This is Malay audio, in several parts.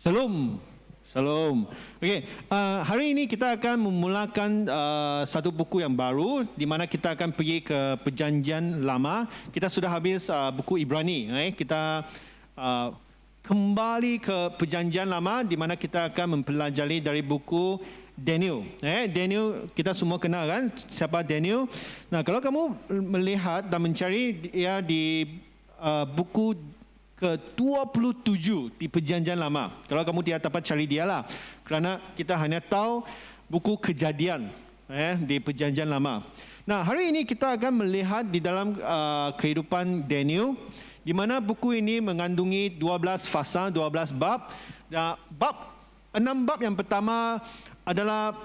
Shalom. Shalom. Okey, hari ini kita akan memulakan satu buku yang baru di mana kita akan pergi ke Perjanjian Lama. Kita sudah habis buku Ibrani. Kita kembali ke Perjanjian Lama di mana kita akan mempelajari dari buku Daniel. Daniel kita semua kenal kan siapa Daniel. Nah, kalau kamu melihat dan mencari dia di buku ke-27 di Perjanjian Lama. Kalau kamu tidak dapat cari dia lah. Kerana kita hanya tahu buku Kejadian di Perjanjian Lama. Nah, hari ini kita akan melihat di dalam kehidupan Daniel, di mana buku ini mengandungi 12 fasa, 12 bab. Dan 6 bab yang pertama adalah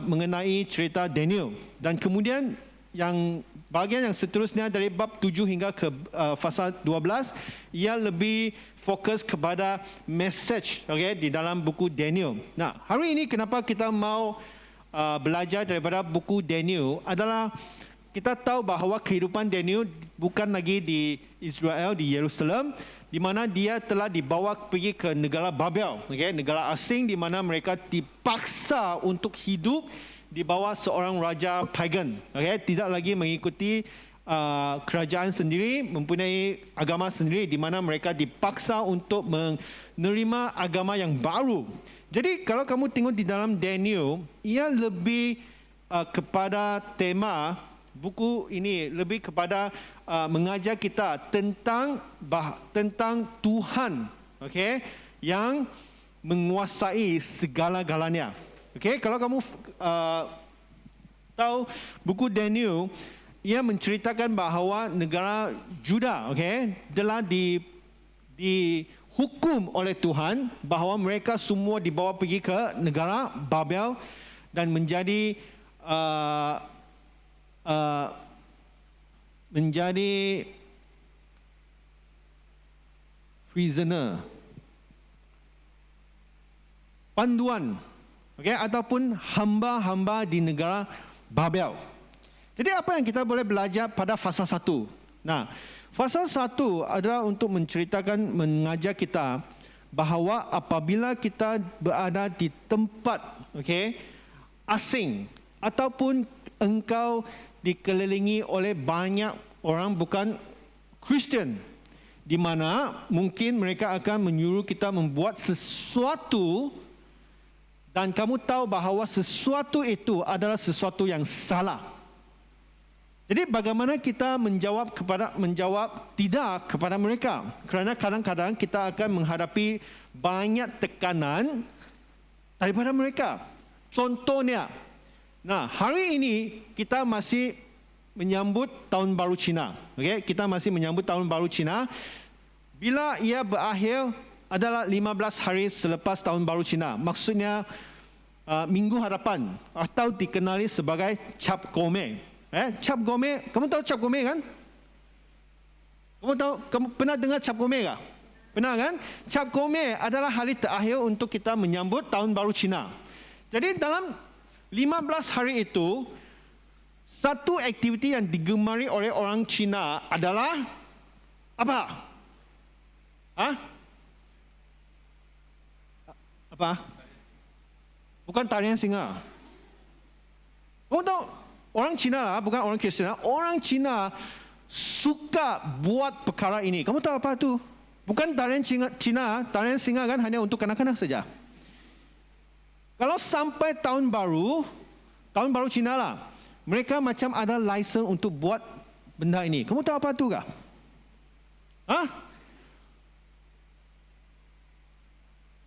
mengenai cerita Daniel. Dan kemudian yang bahagian yang seterusnya dari bab 7 hingga ke fasa 12 ia lebih fokus kepada message di dalam buku Daniel. Nah, hari ini kenapa kita mau belajar daripada buku Daniel adalah kita tahu bahawa kehidupan Daniel bukan lagi di Israel, di Yerusalem, di mana dia telah dibawa pergi ke negara Babel, negara asing di mana mereka dipaksa untuk hidup di bawah seorang raja pagan, tidak lagi mengikuti kerajaan sendiri, mempunyai agama sendiri di mana mereka dipaksa untuk menerima agama yang baru. Jadi kalau kamu tengok di dalam Daniel, ia lebih kepada tema buku ini lebih kepada mengajar kita tentang Tuhan, yang menguasai segala-galanya. Kalau kamu tahu buku Daniel, ia menceritakan bahawa negara Juda telah dihukum oleh Tuhan bahawa mereka semua dibawa pergi ke negara Babel dan menjadi prisoner, panduan, ataupun hamba-hamba di negara Babel. Jadi apa yang kita boleh belajar pada fasa 1? Nah, fasa 1 adalah untuk mengajar kita bahawa apabila kita berada di tempat asing ataupun engkau dikelilingi oleh banyak orang bukan Kristian, di mana mungkin mereka akan menyuruh kita membuat sesuatu dan kamu tahu bahawa sesuatu itu adalah sesuatu yang salah. Jadi bagaimana kita menjawab tidak kepada mereka? Kerana kadang-kadang kita akan menghadapi banyak tekanan daripada mereka. Contohnya, hari ini kita masih menyambut Tahun Baru Cina. Kita masih menyambut Tahun Baru Cina. Bila ia berakhir adalah 15 hari selepas Tahun Baru Cina. Maksudnya Minggu Harapan atau dikenali sebagai Cap Gome. Cap Gome, kamu tahu Cap Gome kan? Kamu pernah dengar Cap Gome tak? Pernah kan? Cap Gome adalah hari terakhir untuk kita menyambut Tahun Baru Cina. Jadi dalam 15 hari itu, satu aktiviti yang digemari oleh orang Cina adalah apa? Apa? Bukan tarian singa. Kamu tahu, orang Cina lah, bukan orang Kristian. Orang Cina suka buat perkara ini. Kamu tahu apa tu? Bukan tarian Cina, tarian singa kan hanya untuk kanak-kanak saja. Kalau sampai tahun baru Cina lah, mereka macam ada license untuk buat benda ini. Kamu tahu apa tu kah?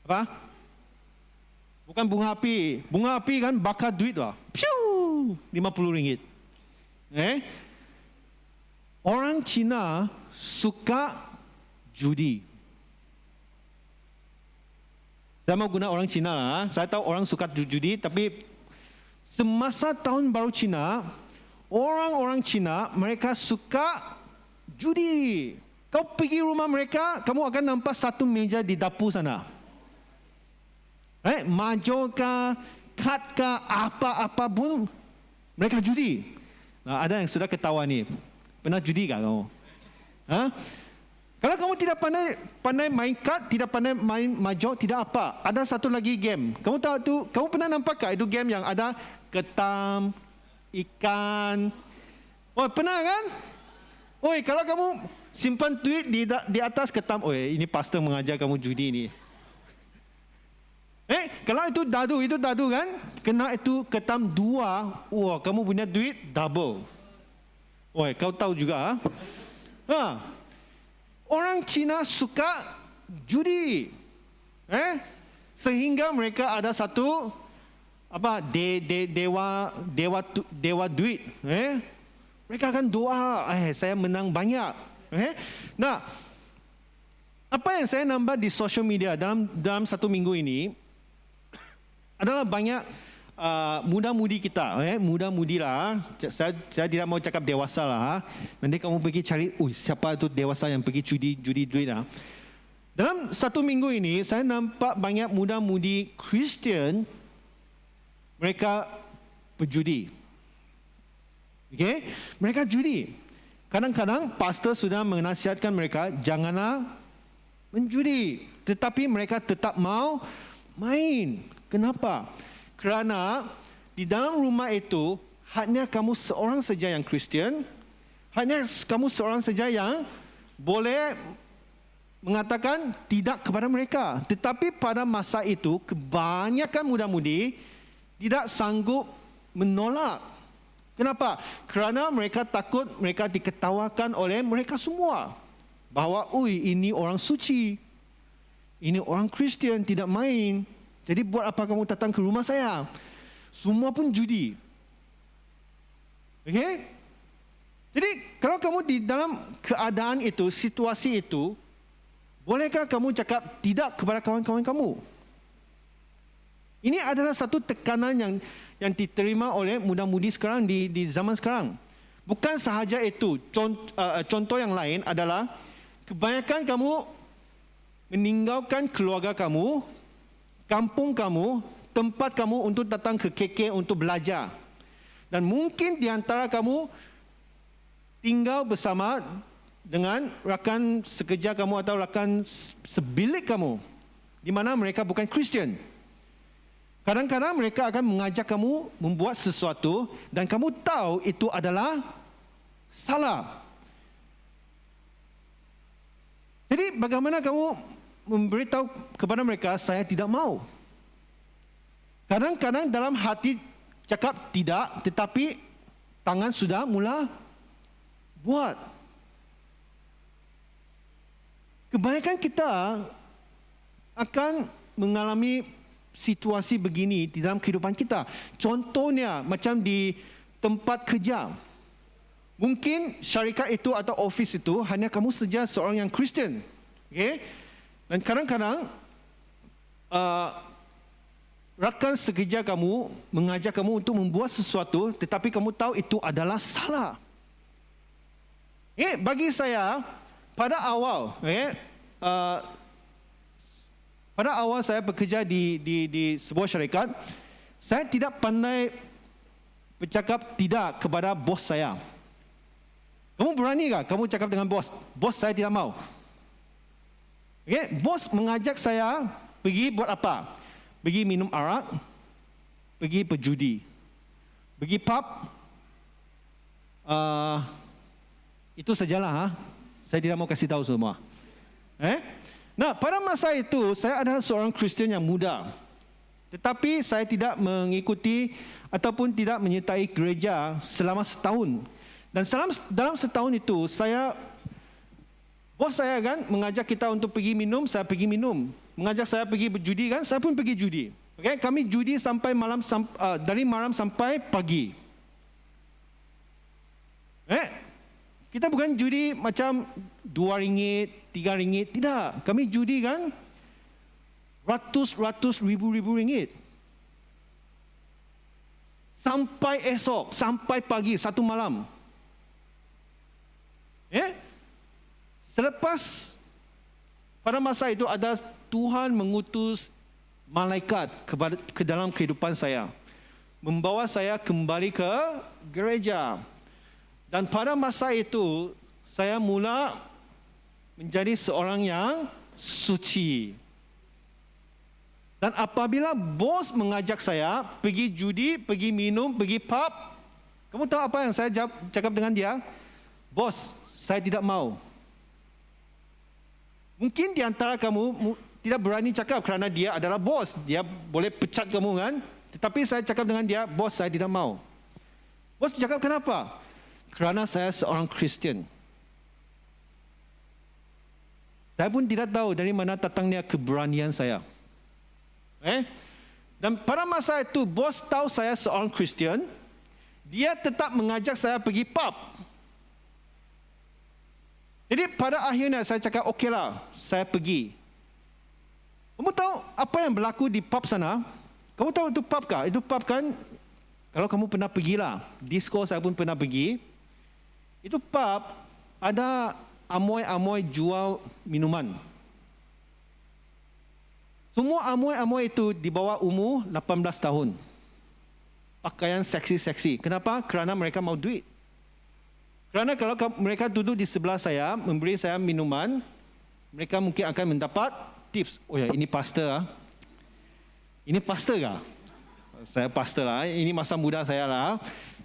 Apa? Bukan bunga api. Bunga api kan bakar duit lah. Piu! RM50. Orang Cina suka judi. Saya mau guna orang Cina lah. Saya tahu orang suka judi, tapi semasa Tahun Baru Cina, orang-orang Cina mereka suka judi. Kau pergi rumah mereka, kamu akan nampak satu meja di dapur sana. Majorkah, kadkah, apa-apa pun mereka judi. Ada yang sudah ketawa ni. Pernah judi tak kamu? Kalau kamu tidak pandai main kad, tidak pandai main mahjong, tidak apa. Ada satu lagi game. Kamu tahu tu? Kamu pernah nampak tak itu game yang ada ketam, ikan? Oh, pernah kan? Oi, kalau kamu simpan duit di atas ketam, oi, ini pastor mengajar kamu judi ni. Kalau itu dadu kan? Kena itu ketam 2, wah, kamu punya duit double. Oi, kau tahu juga, ha? Orang Cina suka judi. Sehingga mereka ada satu dewa duit. Mereka akan doa, saya menang banyak. Nah, apa yang saya nampak di social media dalam satu minggu ini adalah banyak muda-mudi kita, muda-mudi lah. Saya tidak mau cakap dewasa lah. Nanti kamu pergi cari, siapa itu dewasa yang pergi judi duit lah. Dalam satu minggu ini, saya nampak banyak muda-mudi Kristian, mereka berjudi. Mereka judi. Kadang-kadang pastor sudah menasihatkan mereka, janganlah menjudi. Tetapi mereka tetap mau main. Kenapa? Kerana di dalam rumah itu hanya kamu seorang saja yang Kristian, hanya kamu seorang saja yang boleh mengatakan tidak kepada mereka. Tetapi pada masa itu kebanyakan muda-mudi tidak sanggup menolak. Kenapa? Kerana mereka takut mereka diketawakan oleh mereka semua. Bahawa, ini orang suci. Ini orang Kristian, tidak main. Jadi buat apa kamu datang ke rumah saya? Semua pun judi. Jadi kalau kamu di dalam keadaan itu, situasi itu, bolehkah kamu cakap tidak kepada kawan-kawan kamu? Ini adalah satu tekanan yang diterima oleh muda-mudi sekarang di zaman sekarang. Bukan sahaja itu. Contoh yang lain adalah kebanyakan kamu meninggalkan keluarga kamu, kampung kamu, tempat kamu untuk datang ke KK untuk belajar. Dan mungkin di antara kamu tinggal bersama dengan rakan sekerja kamu atau rakan sebilik kamu, di mana mereka bukan Kristian. Kadang-kadang mereka akan mengajak kamu membuat sesuatu dan kamu tahu itu adalah salah. Jadi bagaimana kamu memberitahu kepada mereka, saya tidak mau? Kadang-kadang dalam hati cakap tidak, tetapi tangan sudah mula buat. Kebanyakan kita akan mengalami situasi begini di dalam kehidupan kita. Contohnya macam di tempat kerja. Mungkin syarikat itu atau office itu hanya kamu saja seorang yang Kristian. Dan kadang-kadang rakan sekerja kamu mengajak kamu untuk membuat sesuatu, tetapi kamu tahu itu adalah salah. Bagi saya, pada awal saya bekerja di sebuah syarikat, saya tidak pandai bercakap tidak kepada bos saya. Kamu berani tak kamu cakap dengan bos? Bos, saya tidak mau. Bos mengajak saya pergi buat apa? Pergi minum arak, pergi berjudi, pergi pub. Itu sajalah. Saya tidak mau kasih tahu semua. Nah, pada masa itu saya adalah seorang Kristian yang muda. Tetapi saya tidak mengikuti ataupun tidak menyertai gereja selama setahun. Dan dalam setahun itu bos saya kan mengajak kita untuk pergi minum, saya pergi minum. Mengajak saya pergi berjudi kan, saya pun pergi judi. Kami judi sampai dari malam sampai pagi. Kita bukan judi macam RM2, RM3, tidak. Kami judi kan ratus ribu ringgit. Sampai esok, sampai pagi, satu malam. Selepas pada masa itu ada Tuhan mengutus malaikat ke dalam kehidupan saya, membawa saya kembali ke gereja. Dan pada masa itu saya mula menjadi seorang yang suci. Dan apabila bos mengajak saya pergi judi, pergi minum, pergi pub, kamu tahu apa yang saya cakap dengan dia? Bos, saya tidak mau. Mungkin di antara kamu tidak berani cakap kerana dia adalah bos. Dia boleh pecat kamu kan? Tetapi saya cakap dengan dia, bos, saya tidak mau. Bos cakap kenapa? Kerana saya seorang Kristian. Saya pun tidak tahu dari mana datangnya keberanian saya. Dan pada masa itu, bos tahu saya seorang Kristian, dia tetap mengajak saya pergi pub. Jadi pada akhirnya saya cakap, okeylah, saya pergi. Kamu tahu apa yang berlaku di pub sana? Kamu tahu itu pub kah? Itu pub kan, kalau kamu pernah pergilah, disco saya pun pernah pergi. Itu pub, ada amoy-amoy jual minuman. Semua amoy-amoy itu di bawah umur 18 tahun. Pakaian seksi-seksi. Kenapa? Kerana mereka mau duit. Kerana kalau mereka duduk di sebelah saya, memberi saya minuman, mereka mungkin akan mendapat tips. Oh ya, ini pastor. Ini pastor kah? Saya pastor lah. Ini masa muda saya lah.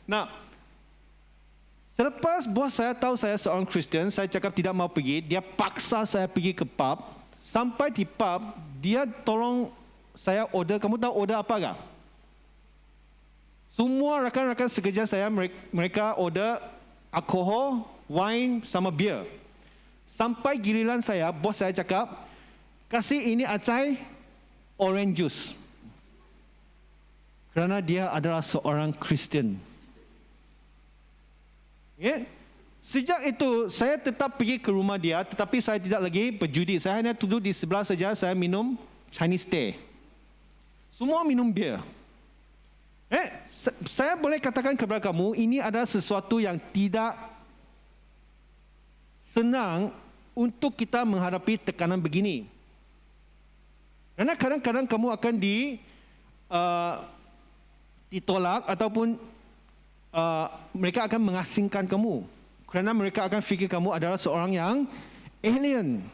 Nah, selepas bos saya tahu saya seorang Kristian, saya cakap tidak mau pergi. Dia paksa saya pergi ke pub. Sampai di pub, dia tolong saya order. Kamu tahu order apa kah? Semua rakan-rakan sekerja saya, mereka order alkohol, wine sama beer. Sampai giliran saya, bos saya cakap, kasih ini acai orange juice. Kerana dia adalah seorang Kristian. Sejak itu, saya tetap pergi ke rumah dia, tetapi saya tidak lagi berjudi. Saya hanya duduk di sebelah saja, saya minum Chinese tea. Semua minum bir. Saya boleh katakan kepada kamu, ini adalah sesuatu yang tidak senang untuk kita menghadapi tekanan begini. Kerana kadang-kadang kamu akan ditolak ataupun mereka akan mengasingkan kamu. Kerana mereka akan fikir kamu adalah seorang yang alien.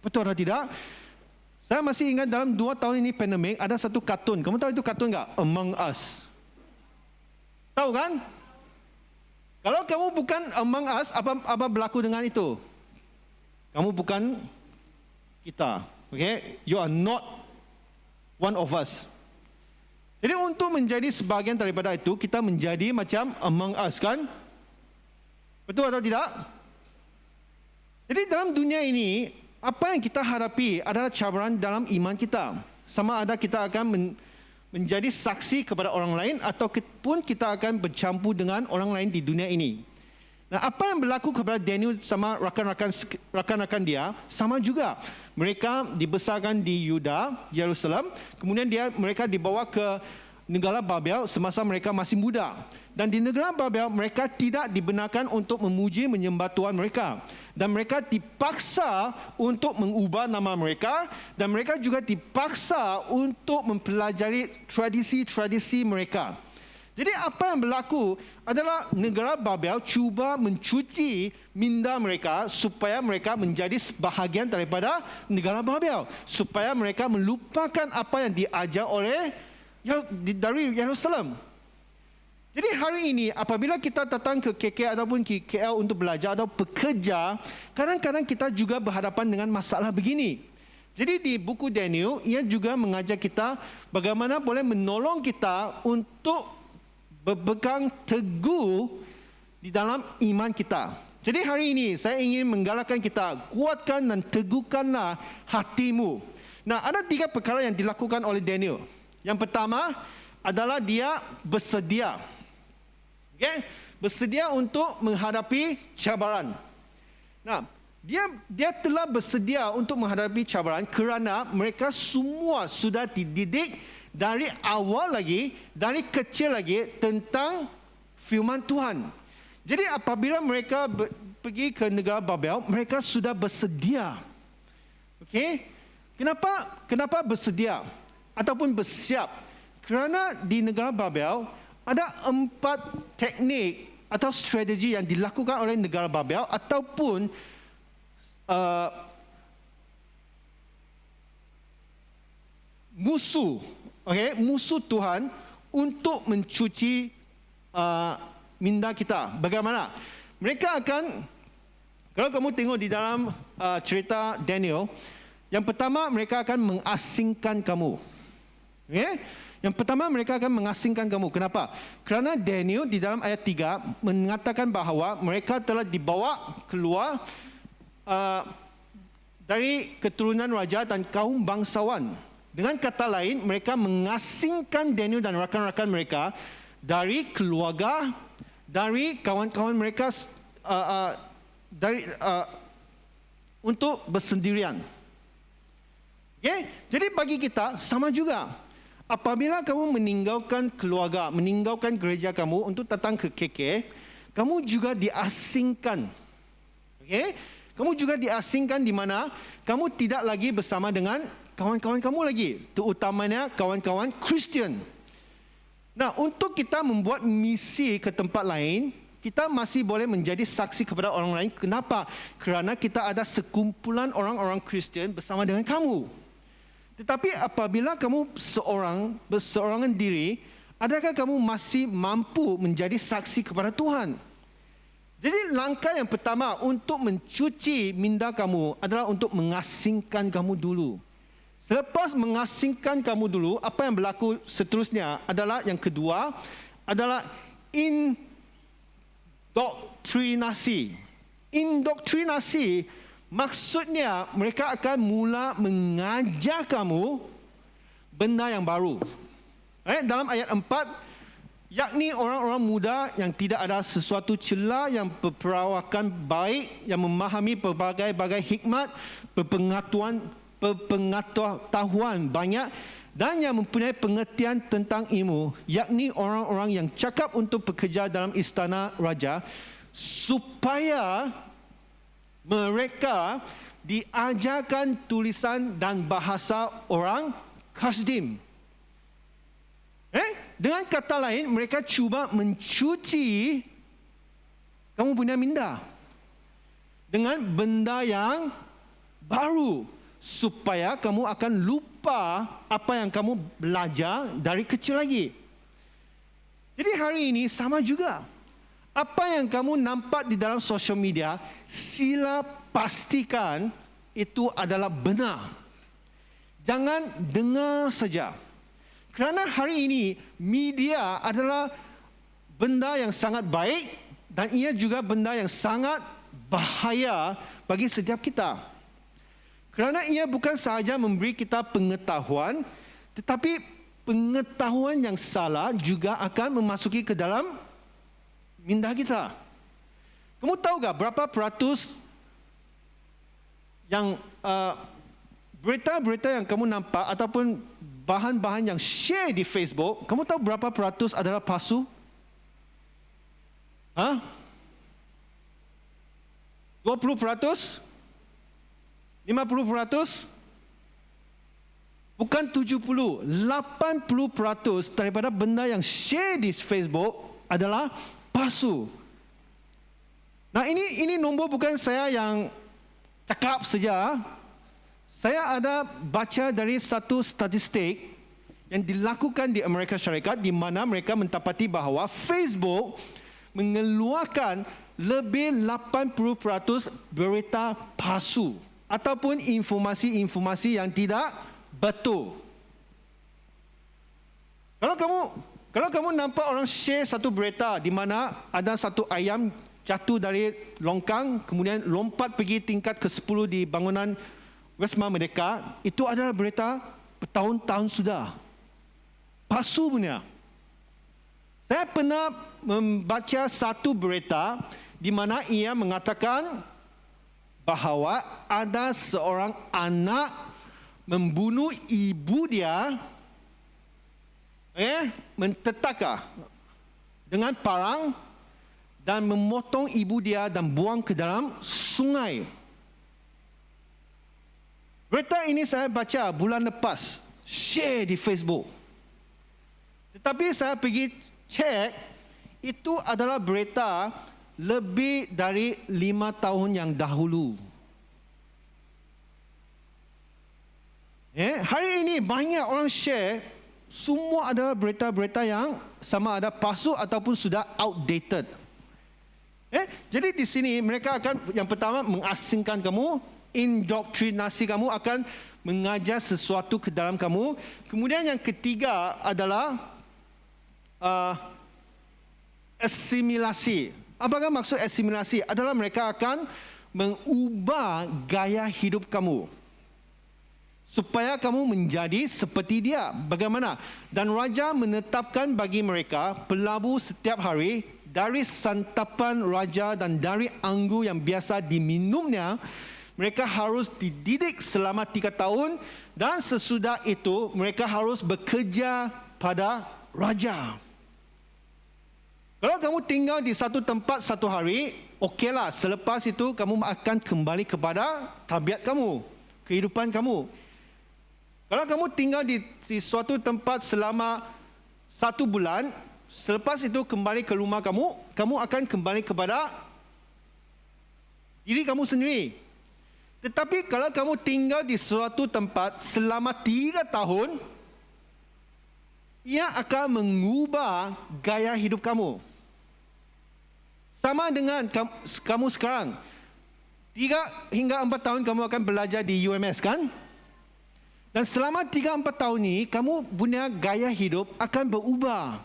Betul atau tidak? Saya masih ingat dalam 2 tahun ini pandemik, ada satu kartun. Kamu tahu itu kartun tak? Among Us. Tahu kan? Kalau kamu bukan Among Us, apa berlaku dengan itu? Kamu bukan kita. Okay? You are not one of us. Jadi untuk menjadi sebahagian daripada itu, kita menjadi macam Among Us kan? Betul atau tidak? Jadi dalam dunia ini, apa yang kita hadapi adalah cabaran dalam iman kita. Sama ada kita akan menjadi saksi kepada orang lain ataupun kita akan bercampur dengan orang lain di dunia ini. Nah, apa yang berlaku kepada Daniel sama rakan-rakan dia sama juga. Mereka dibesarkan di Yuda, Yerusalem, kemudian mereka dibawa ke negara Babel semasa mereka masih muda. Dan di negara Babel, mereka tidak dibenarkan untuk memuji menyembah Tuhan mereka. Dan mereka dipaksa untuk mengubah nama mereka. Dan mereka juga dipaksa untuk mempelajari tradisi-tradisi mereka. Jadi apa yang berlaku adalah negara Babel cuba mencuci minda mereka supaya mereka menjadi sebahagian daripada negara Babel. Supaya mereka melupakan apa yang diajar dari Yerusalem. Jadi hari ini apabila kita datang ke KK ataupun ke KL untuk belajar atau bekerja, kadang-kadang kita juga berhadapan dengan masalah begini. Jadi di buku Daniel, ia juga mengajak kita bagaimana boleh menolong kita untuk berpegang teguh di dalam iman kita. Jadi hari ini saya ingin menggalakkan kita, kuatkan dan teguhkanlah hatimu. Nah, ada 3 perkara yang dilakukan oleh Daniel. Yang pertama adalah dia bersedia. Okay? Bersedia untuk menghadapi cabaran. Nah, dia telah bersedia untuk menghadapi cabaran kerana mereka semua sudah dididik dari awal lagi, dari kecil lagi tentang firman Tuhan. Jadi apabila mereka pergi ke negara Babel, mereka sudah bersedia. Okey? Kenapa bersedia ataupun bersiap? Kerana di negara Babel ada 4 teknik atau strategi yang dilakukan oleh negara Babel ataupun uh, musuh, musuh Tuhan untuk mencuci minda kita. Bagaimana? Mereka akan, kalau kamu tengok di dalam cerita Daniel, yang pertama mereka akan mengasingkan kamu. Yang pertama mereka akan mengasingkan kamu. Kenapa? Kerana Daniel di dalam ayat 3 mengatakan bahawa mereka telah dibawa keluar dari keturunan raja dan kaum bangsawan. Dengan kata lain, mereka mengasingkan Daniel dan rakan-rakan mereka dari keluarga, dari kawan-kawan mereka, untuk bersendirian. Jadi bagi kita sama juga. Apabila kamu meninggalkan keluarga, meninggalkan gereja kamu untuk datang ke KK, kamu juga diasingkan. Kamu juga diasingkan di mana kamu tidak lagi bersama dengan kawan-kawan kamu lagi, terutamanya kawan-kawan Kristian. Nah, untuk kita membuat misi ke tempat lain, kita masih boleh menjadi saksi kepada orang lain. Kenapa? Kerana kita ada sekumpulan orang-orang Kristian bersama dengan kamu. Tetapi apabila kamu berseorangan diri, adakah kamu masih mampu menjadi saksi kepada Tuhan? Jadi langkah yang pertama untuk mencuci minda kamu adalah untuk mengasingkan kamu dulu. Selepas mengasingkan kamu dulu, apa yang berlaku seterusnya adalah yang kedua adalah indoktrinasi. Indoktrinasi maksudnya mereka akan mula mengajar kamu benda yang baru. Dalam ayat 4, yakni orang-orang muda yang tidak ada sesuatu celah, yang berperawakan baik, yang memahami pelbagai-bagai hikmat, pengetahuan banyak dan yang mempunyai pengertian tentang ilmu, yakni orang-orang yang cakap untuk bekerja dalam istana raja, supaya mereka diajarkan tulisan dan bahasa orang Kasdim. Dengan kata lain, mereka cuba mencuci kamu punya minda dengan benda yang baru, supaya kamu akan lupa apa yang kamu belajar dari kecil lagi. Jadi hari ini sama juga. Apa yang kamu nampak di dalam sosial media, sila pastikan itu adalah benar. Jangan dengar saja. Kerana hari ini media adalah benda yang sangat baik dan ia juga benda yang sangat bahaya bagi setiap kita. Kerana ia bukan sahaja memberi kita pengetahuan, tetapi pengetahuan yang salah juga akan memasuki ke dalam minda kita. Kamu tahu tak berapa peratus yang berita-berita yang kamu nampak ataupun bahan-bahan yang share di Facebook, kamu tahu berapa peratus adalah palsu? 20%? 50%? Bukan 70, 80% daripada benda yang share di Facebook adalah palsu. Nah, ini nombor bukan saya yang cakap saja. Saya ada baca dari satu statistik yang dilakukan di Amerika Syarikat, di mana mereka mendapati bahawa Facebook mengeluarkan lebih 80% berita palsu ataupun informasi-informasi yang tidak betul. Kalau kamu nampak orang share satu berita di mana ada satu ayam jatuh dari longkang, kemudian lompat pergi tingkat ke-10 di bangunan Wisma Merdeka, itu adalah berita bertahun-tahun sudah. Palsu punya. Saya pernah membaca satu berita di mana ia mengatakan bahawa ada seorang anak membunuh ibu dia, mentetakah dengan parang dan memotong ibu dia dan buang ke dalam sungai. Berita ini saya baca bulan lepas, share di Facebook. Tetapi saya pergi cek, itu adalah berita lebih dari 5 tahun yang dahulu. Hari ini banyak orang share, semua adalah berita-berita yang sama ada palsu ataupun sudah outdated. Jadi di sini mereka akan yang pertama mengasingkan kamu, indoktrinasi kamu, akan mengajar sesuatu ke dalam kamu. Kemudian yang ketiga adalah asimilasi. Apakah maksud asimilasi? Adalah mereka akan mengubah gaya hidup kamu supaya kamu menjadi seperti dia. Bagaimana? Dan raja menetapkan bagi mereka pelabu setiap hari dari santapan raja dan dari anggur yang biasa diminumnya. Mereka harus dididik selama 3 tahun dan sesudah itu mereka harus bekerja pada raja. Kalau kamu tinggal di satu tempat 1 hari, okeylah. Selepas itu kamu akan kembali kepada tabiat kamu, kehidupan kamu. Kalau kamu tinggal di suatu tempat selama 1 bulan, selepas itu kembali ke rumah kamu, kamu akan kembali kepada diri kamu sendiri. Tetapi kalau kamu tinggal di suatu tempat selama 3 tahun, ia akan mengubah gaya hidup kamu. Sama dengan kamu sekarang. 3 hingga 4 tahun kamu akan belajar di UMS, kan? Dan selama 3-4 tahun ini, kamu punya gaya hidup akan berubah.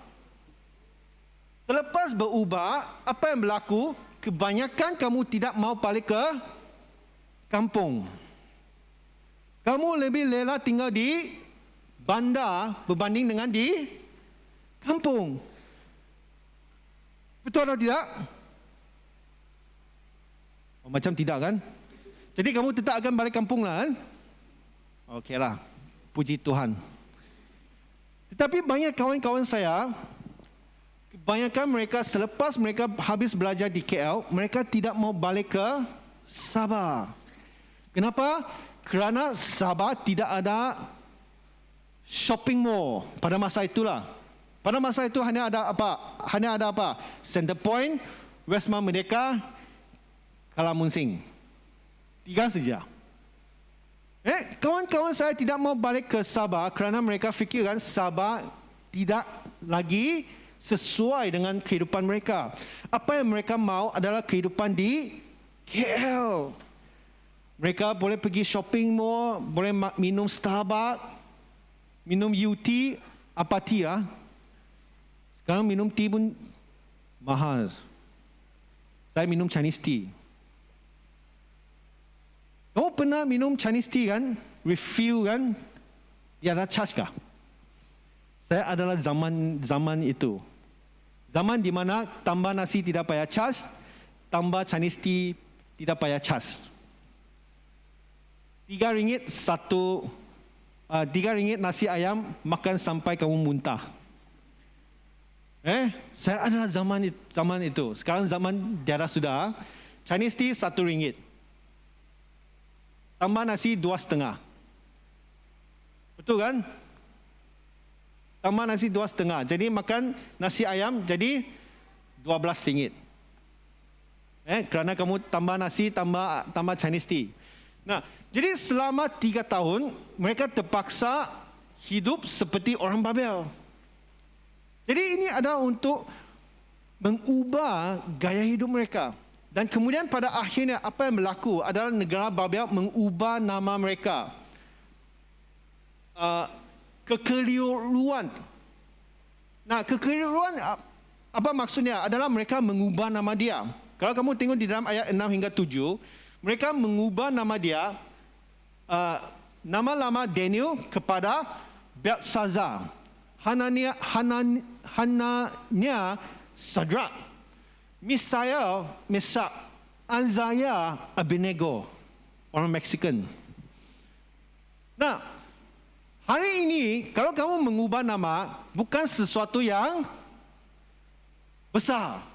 Selepas berubah, apa yang berlaku? Kebanyakan kamu tidak mau balik ke kampung. Kamu lebih rela tinggal di bandar berbanding dengan di kampung. Betul atau tidak? Macam tidak, kan? Jadi kamu tetap akan balik kampung lah, kan? Okeylah, puji Tuhan. Tetapi banyak kawan-kawan saya, kebanyakan mereka selepas mereka habis belajar di KL, mereka tidak mau balik ke Sabah. Kenapa? Kerana Sabah tidak ada shopping mall pada masa itulah. Pada masa itu hanya ada apa? Hanya ada apa? Center Point, Westmart Merdeka, Kalamunsing. 3 saja. Kawan-kawan saya tidak mau balik ke Sabah kerana mereka fikirkan Sabah tidak lagi sesuai dengan kehidupan mereka. Apa yang mereka mau adalah kehidupan di KL. Mereka boleh pergi shopping mall, boleh minum Starbucks, minum UT, apa tea lah. Sekarang minum tea pun mahal. Saya minum Chinese tea. Kamu pernah minum Chinese tea, kan? Refill, kan? Dia ada charge kah? Saya adalah zaman itu. Zaman di mana tambah nasi tidak payah charge, tambah Chinese tea tidak payah charge. RM3 RM3 nasi ayam makan sampai kamu muntah. Saya adalah zaman itu. Sekarang zaman tiada sudah. Chinese tea RM1. Tambah nasi 2,5. Betul, kan? Tambah nasi 2,5. Jadi makan nasi ayam jadi RM12. Kerana kamu tambah nasi, tambah Chinese tea. Nah, jadi selama 3 tahun mereka terpaksa hidup seperti orang Babel. Jadi ini adalah untuk mengubah gaya hidup mereka. Dan kemudian pada akhirnya apa yang berlaku adalah negara Babel mengubah nama mereka. Kekeliruan. Nah, kekeliruan apa maksudnya? Adalah mereka mengubah nama dia. Kalau kamu tengok di dalam ayat 6 hingga 7, mereka mengubah nama dia, nama lama Daniel kepada Belshazzar, Hanania, Sadrak, Misael, Mesak, Azariah, Abednego, orang Mexican. Nah, hari ini kalau kamu mengubah nama bukan sesuatu yang besar.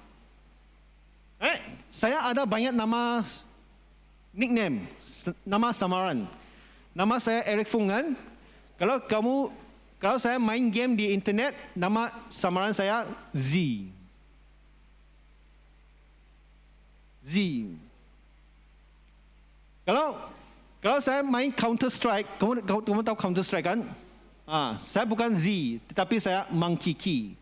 Saya ada banyak nama nickname, nama samaran. Nama saya Eric Fung, kan? Kalau saya main game di internet, nama samaran saya Z. Kalau Kalau saya main Counter Strike, kamu tahu Counter Strike kan? Saya bukan Z, tetapi saya Monkey Key.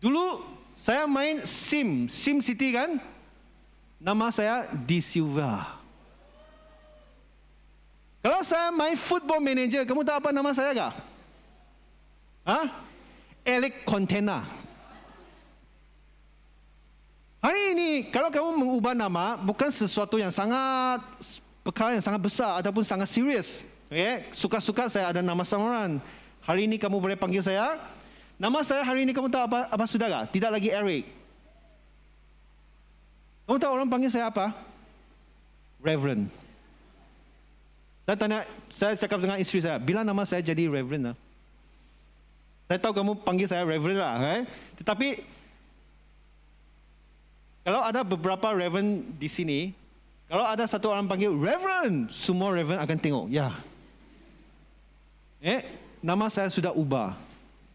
Dulu saya main Sim City kan? Nama saya D Silva. Kalau saya main Football Manager, kamu tahu apa nama saya kah? Alec Container. Hari ini, kalau kamu mengubah nama, bukan sesuatu yang sangat, perkara yang sangat besar ataupun sangat serius. Okay? Suka-suka saya ada nama samaran. Hari ini kamu boleh panggil saya. Nama saya hari ini kamu tahu apa sudah tak? Tidak lagi Eric. Kamu tahu orang panggil saya apa? Reverend. Saya cakap dengan isteri saya, bila nama saya jadi Reverend lah. Saya tahu kamu panggil saya Reverend lah. Tetapi, kalau ada beberapa Reverend di sini, kalau ada satu orang panggil Reverend, semua Reverend akan tengok. Ya. Nama saya sudah ubah.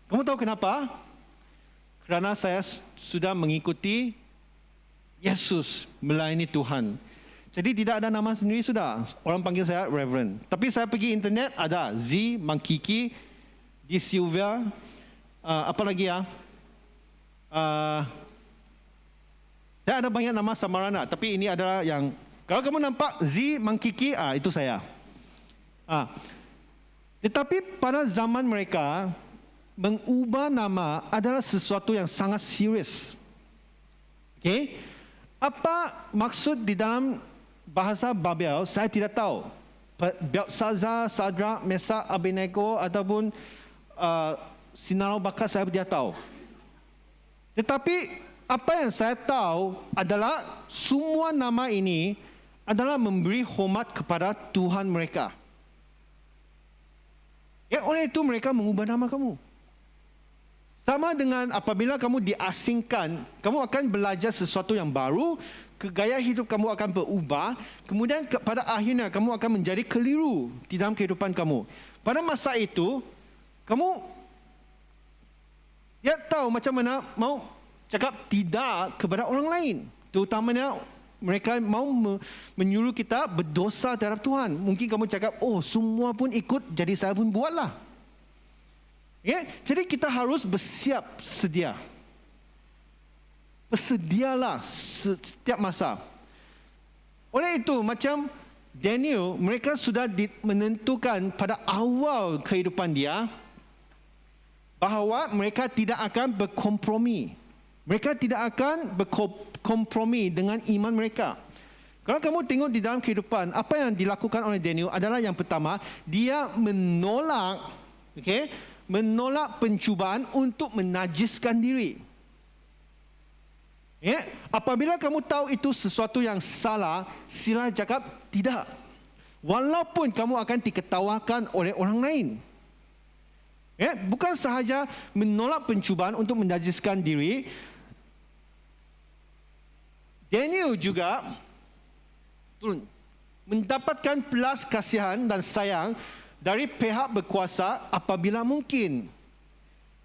Kamu tahu kenapa? Kerana saya sudah mengikuti Yesus melayani Tuhan. Jadi tidak ada nama sendiri sudah. Orang panggil saya Reverend. Tapi saya pergi internet, ada Z, Mankiki, D Silva, apa lagi ya? Saya ada banyak nama samaran, tapi ini adalah yang, kalau kamu nampak Z, Mankiki, itu saya. Tetapi pada zaman mereka, mengubah nama adalah sesuatu yang sangat serius. Okay? Apa maksud di dalam bahasa Babel, saya tidak tahu. Belshazzar, Sadrak, Mesak, Abednego ataupun Sinarau Bakar, saya tidak tahu. Tetapi apa yang saya tahu adalah semua nama ini adalah memberi hormat kepada Tuhan mereka. Oleh itu mereka mengubah nama kamu. Sama dengan apabila kamu diasingkan, kamu akan belajar sesuatu yang baru, gaya hidup kamu akan berubah, kemudian pada akhirnya kamu akan menjadi keliru di dalam kehidupan kamu. Pada masa itu, kamu tahu macam mana mau cakap tidak kepada orang lain. Terutamanya mereka mau menyuruh kita berdosa terhadap Tuhan. Mungkin kamu cakap, semua pun ikut, jadi saya pun buatlah. Jadi kita harus bersiap sedia. Bersedialah setiap masa. Oleh itu, macam Daniel, mereka sudah menentukan pada awal kehidupan dia bahawa mereka tidak akan berkompromi. Mereka tidak akan berkompromi dengan iman mereka. Kalau kamu tengok di dalam kehidupan, apa yang dilakukan oleh Daniel adalah yang pertama, dia menolak pencubaan untuk menajiskan diri. Apabila kamu tahu itu sesuatu yang salah, sila cakap tidak. Walaupun kamu akan diketawakan oleh orang lain. Bukan sahaja menolak pencubaan untuk menajiskan diri, Daniel juga mendapatkan belas kasihan dan sayang dari pihak berkuasa apabila mungkin.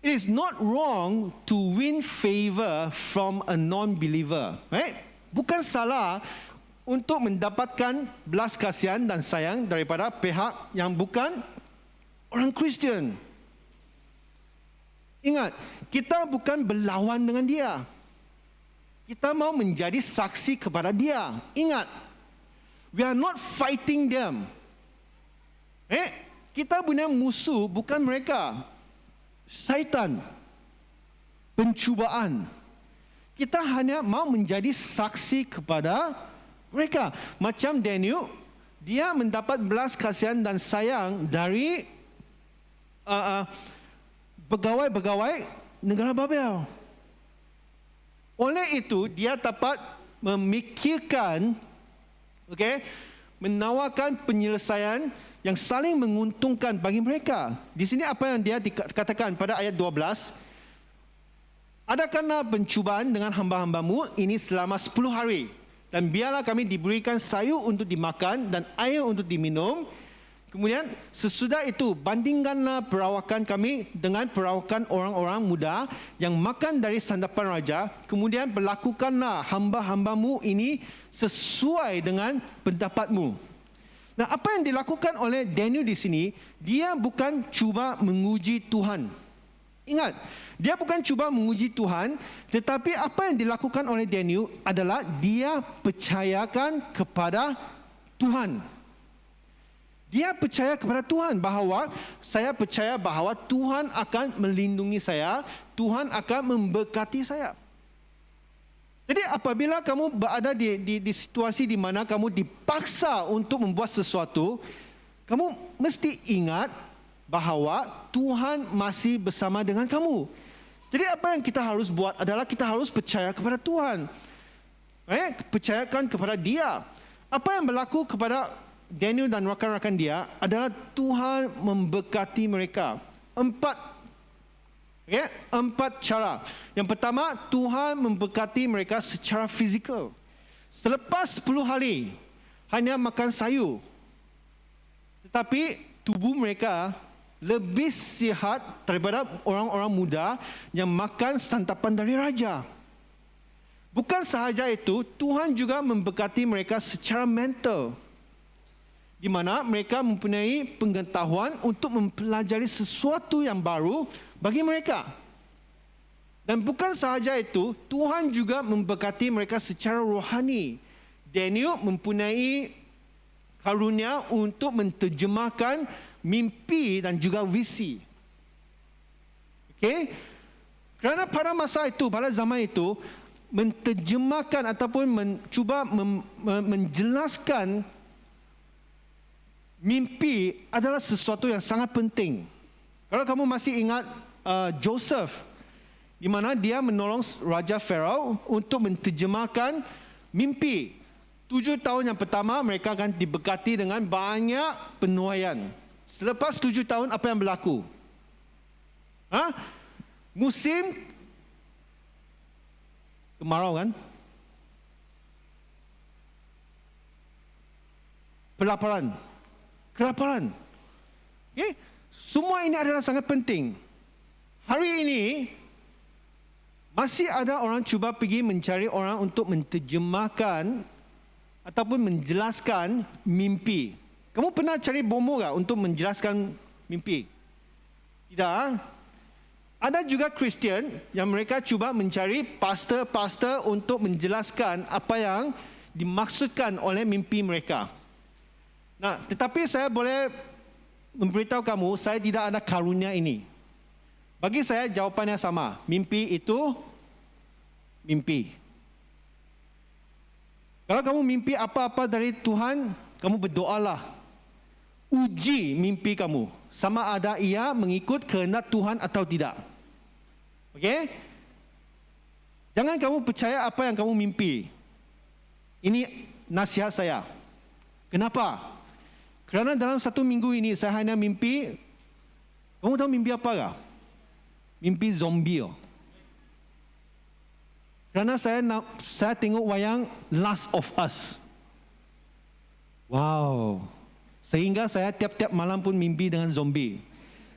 It is not wrong to win favor from a non-believer. Bukan salah untuk mendapatkan belas kasihan dan sayang daripada pihak yang bukan orang Kristian. Ingat, kita bukan berlawan dengan dia. Kita mau menjadi saksi kepada dia. Ingat, we are not fighting them. Kita punya musuh bukan mereka. Syaitan. Pencubaan. Kita hanya mau menjadi saksi kepada mereka. Macam Daniel, dia mendapat belas kasihan dan sayang dari pegawai-pegawai negara Babel. Oleh itu, dia dapat memikirkan, menawarkan penyelesaian yang saling menguntungkan bagi mereka. Di sini apa yang dia dikatakan pada ayat 12, adakanlah pencubaan dengan hamba-hambamu ini selama 10 hari. Dan biarlah kami diberikan sayur untuk dimakan dan air untuk diminum. Kemudian sesudah itu bandingkanlah perawakan kami dengan perawakan orang-orang muda yang makan dari sandapan raja. Kemudian berlakukanlah hamba-hambamu ini sesuai dengan pendapatmu. Nah, apa yang dilakukan oleh Daniel di sini, dia bukan cuba menguji Tuhan. Ingat, dia bukan cuba menguji Tuhan, tetapi apa yang dilakukan oleh Daniel adalah dia percayakan kepada Tuhan. Dia percaya kepada Tuhan bahawa saya percaya bahawa Tuhan akan melindungi saya, Tuhan akan memberkati saya. Jadi apabila kamu berada di situasi di mana kamu dipaksa untuk membuat sesuatu, kamu mesti ingat bahawa Tuhan masih bersama dengan kamu. Jadi apa yang kita harus buat adalah kita harus percaya kepada Tuhan. Percayakan kepada Dia. Apa yang berlaku kepada Daniel dan rakan-rakan dia adalah Tuhan memberkati mereka. Empat cara. Yang pertama, Tuhan memberkati mereka secara fizikal. Selepas 10 hari hanya makan sayur, tetapi tubuh mereka lebih sihat daripada orang-orang muda yang makan santapan dari raja. Bukan sahaja itu, Tuhan juga memberkati mereka secara mental, di mana mereka mempunyai pengetahuan untuk mempelajari sesuatu yang baru bagi mereka. Dan bukan sahaja itu, Tuhan juga memberkati mereka secara rohani. Daniel mempunyai karunia untuk menterjemahkan mimpi dan juga visi. Okey? Kerana pada masa itu, pada zaman itu, menterjemahkan ataupun mencuba menjelaskan mimpi adalah sesuatu yang sangat penting. Kalau kamu masih ingat Joseph, di mana dia menolong Raja Farao untuk menterjemahkan mimpi. 7 tahun yang pertama mereka akan diberkati dengan banyak penuaian. Selepas 7 tahun apa yang berlaku? Musim kemarau kan? Kelaparan. Okay? Semua ini adalah sangat penting. Hari ini masih ada orang cuba pergi mencari orang untuk menterjemahkan ataupun menjelaskan mimpi. Kamu pernah cari bomo tak untuk menjelaskan mimpi? Tidak. Ada juga Kristian yang mereka cuba mencari pastor-pastor untuk menjelaskan apa yang dimaksudkan oleh mimpi mereka. Nah, tetapi saya boleh memberitahu kamu, saya tidak ada karunia ini. Bagi saya jawapannya sama. Mimpi itu mimpi. Kalau kamu mimpi apa-apa dari Tuhan, kamu berdoalah. Uji mimpi kamu. Sama ada ia mengikut kehendak Tuhan atau tidak. Okey? Jangan kamu percaya apa yang kamu mimpi. Ini nasihat saya. Kenapa? Kerana dalam 1 minggu ini saya hanya mimpi. Kamu tahu mimpi apa tak? Mimpi zombie. Kerana saya tengok wayang Last of Us. Wow. Sehingga saya tiap-tiap malam pun mimpi dengan zombie.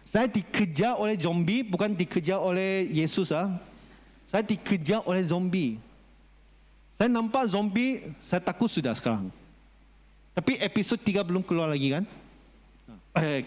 Saya dikejar oleh zombie, bukan dikejar oleh Yesus. Saya dikejar oleh zombie. Saya nampak zombie, saya takut sudah sekarang. Tapi episod 3 belum keluar lagi kan?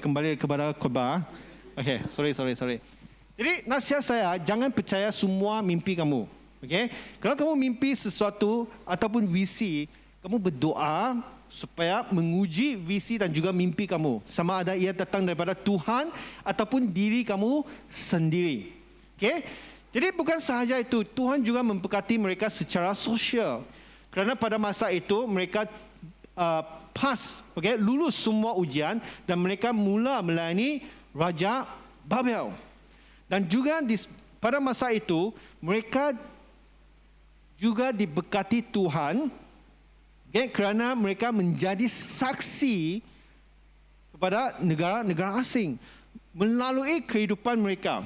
Kembali kepada khotbah. Okay, sorry. Jadi nasihat saya, jangan percaya semua mimpi kamu. Okay? Kalau kamu mimpi sesuatu ataupun visi, kamu berdoa supaya menguji visi dan juga mimpi kamu. Sama ada ia datang daripada Tuhan ataupun diri kamu sendiri. Okay? Jadi bukan sahaja itu, Tuhan juga memberkati mereka secara sosial. Kerana pada masa itu mereka lulus semua ujian dan mereka mula melayani Raja Babel. Dan juga pada masa itu mereka juga diberkati Tuhan kerana mereka menjadi saksi kepada negara-negara asing. Melalui kehidupan mereka,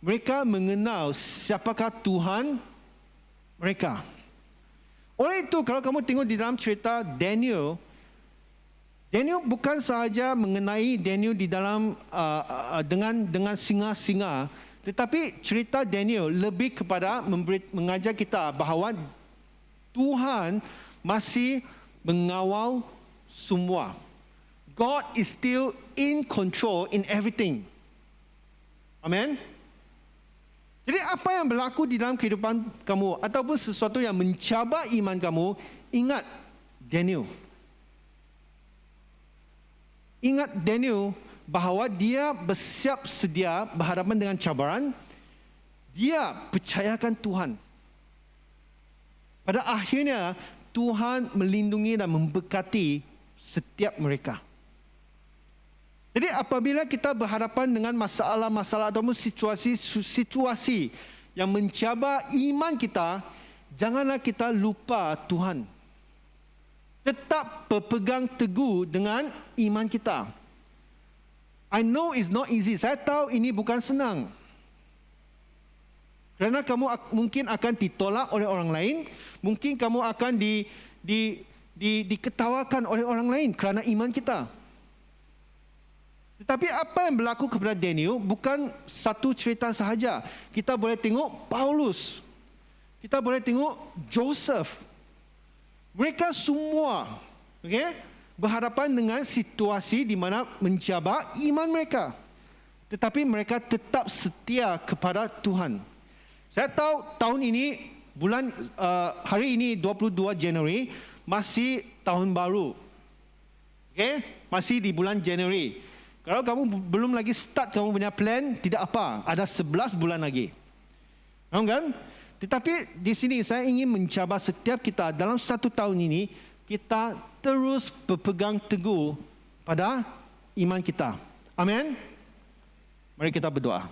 mereka mengenal siapakah Tuhan mereka. Oleh itu, kalau kamu tengok di dalam cerita Daniel, Daniel bukan sahaja mengenai Daniel di dalam dengan singa-singa, tetapi cerita Daniel lebih kepada mengajar kita bahawa Tuhan masih mengawal semua. God is still in control in everything. Amen. Jadi apa yang berlaku di dalam kehidupan kamu ataupun sesuatu yang mencabar iman kamu, ingat Daniel. Ingat Daniel bahawa dia bersiap sedia berhadapan dengan cabaran. Dia percayakan Tuhan. Pada akhirnya Tuhan melindungi dan memberkati setiap mereka. Jadi apabila kita berhadapan dengan masalah-masalah atau situasi yang mencabar iman kita, janganlah kita lupa Tuhan. Tetap berpegang teguh dengan iman kita. I know it's not easy. Saya tahu ini bukan senang. Kerana kamu mungkin akan ditolak oleh orang lain, mungkin kamu akan diketawakan oleh orang lain kerana iman kita. Tetapi apa yang berlaku kepada Daniel bukan satu cerita sahaja. Kita boleh tengok Paulus. Kita boleh tengok Joseph. Mereka semua berhadapan dengan situasi di mana mencabar iman mereka. Tetapi mereka tetap setia kepada Tuhan. Saya tahu tahun ini, hari ini 22 Januari, masih tahun baru. Masih di bulan Januari. Kalau kamu belum lagi start kamu punya plan, tidak apa. Ada 11 bulan lagi. Faham kan? Tetapi di sini saya ingin mencabar setiap kita dalam satu tahun ini, kita terus berpegang teguh pada iman kita. Amin. Mari kita berdoa.